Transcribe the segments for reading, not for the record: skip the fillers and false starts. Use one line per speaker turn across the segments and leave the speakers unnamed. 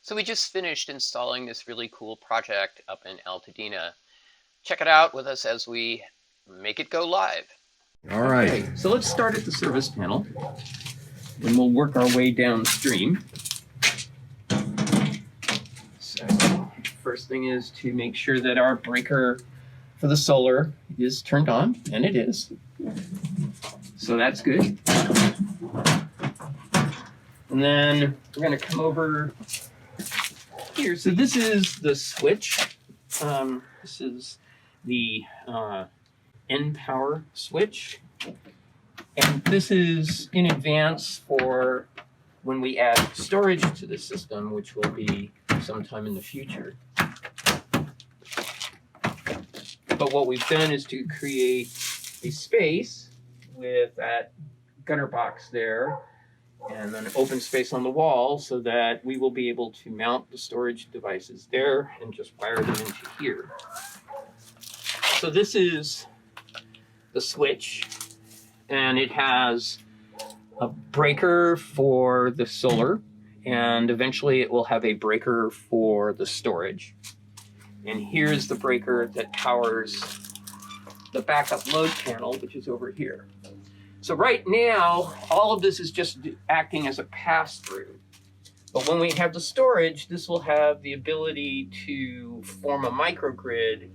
So we just finished installing this really cool project up in Altadena. Check it out with us as we make it go live.
All right. Okay, so let's start at the service panel, and we'll work our way downstream. So first thing is to make sure that our breaker for the solar is turned on, and it is. So that's good. And then we're going to come over here. So this is the switch. This is the N-power switch. And this is in advance for when we add storage to the system, which will be sometime in the future. But what we've done is to create a space with that gutter box there and then open space on the wall so that we will be able to mount the storage devices there and just wire them into here. So this is the switch, and it has a breaker for the solar, and eventually it will have a breaker for the storage. And here's the breaker that powers the backup load panel, which is over here. So right now, all of this is just acting as a pass-through. But when we have the storage, this will have the ability to form a microgrid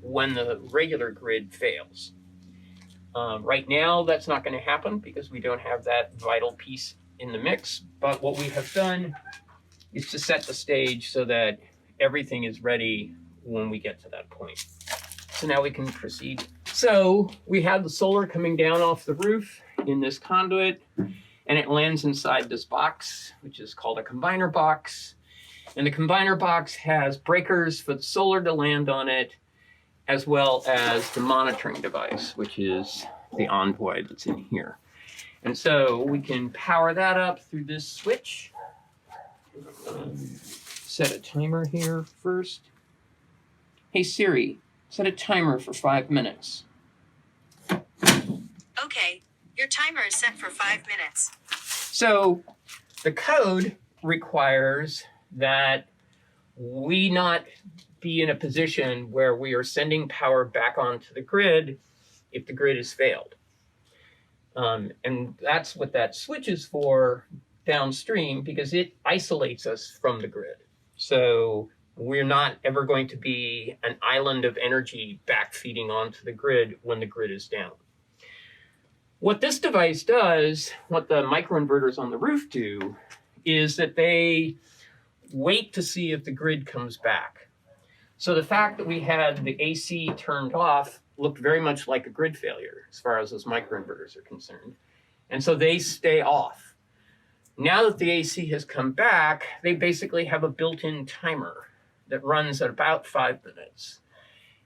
when the regular grid fails. Right now, that's not going to happen because we don't have that vital piece in the mix. But what we have done is to set the stage so that everything is ready when we get to that point. So now we can proceed. So we have the solar coming down off the roof in this conduit, and it lands inside this box, which is called a combiner box. And the combiner box has breakers for the solar to land on it, as well as the monitoring device, which is the Envoy that's in here. And so we can power that up through this switch. Set a timer here first. Hey Siri, set a timer for 5 minutes.
Okay, your timer is set for 5 minutes.
So the code requires that we not be in a position where we are sending power back onto the grid if the grid has failed. And that's what that switch is for downstream, because it isolates us from the grid. So we're not ever going to be an island of energy back feeding onto the grid when the grid is down. What this device does, what the microinverters on the roof do, is that they wait to see if the grid comes back. So the fact that we had the AC turned off looked very much like a grid failure as far as those microinverters are concerned. And so they stay off. Now that the AC has come back, they basically have a built-in timer that runs at about 5 minutes.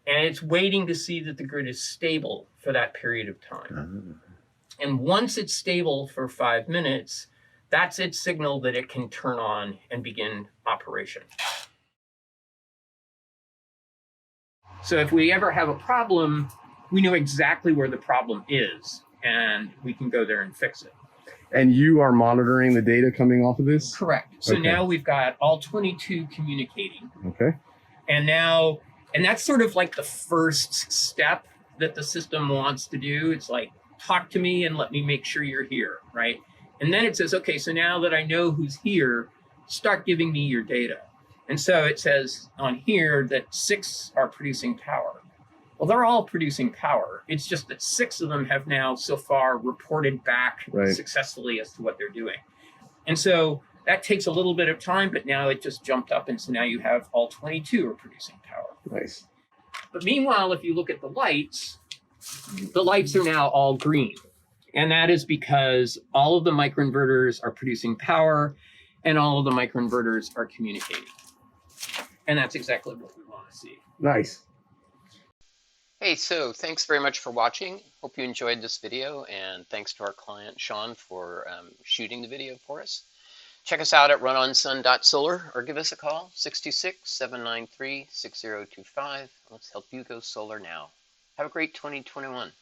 And it's waiting to see that the grid is stable for that period of time. And once it's stable for 5 minutes, that's its signal that it can turn on and begin operation. So if we ever have a problem, we know exactly where the problem is, and we can go there and fix it.
And you are monitoring the data coming off of this?
Correct. So
Okay.
now we've got all 22 communicating.
Okay.
And that's sort of like the first step that the system wants to do. It's like, talk to me and let me make sure you're here, right? And then it says, okay, so now that I know who's here, start giving me your data. And so it says on here that 6 are producing power. Well, they're all producing power. It's just that 6 of them have now so far reported back successfully as to what they're doing. And so that takes a little bit of time, but now it just jumped up. And so now you have all 22 are producing power.
Nice.
But meanwhile, if you look at the lights are now all green. And that is because all of the microinverters are producing power and all of the microinverters are communicating. And that's exactly what we want to see.
Nice.
Hey, so thanks very much for watching. Hope you enjoyed this video, and thanks to our client Sean for shooting the video for us. Check us out at runonsun.solar or give us a call, 626-793-6025. Let's help you go solar now. Have a great 2021.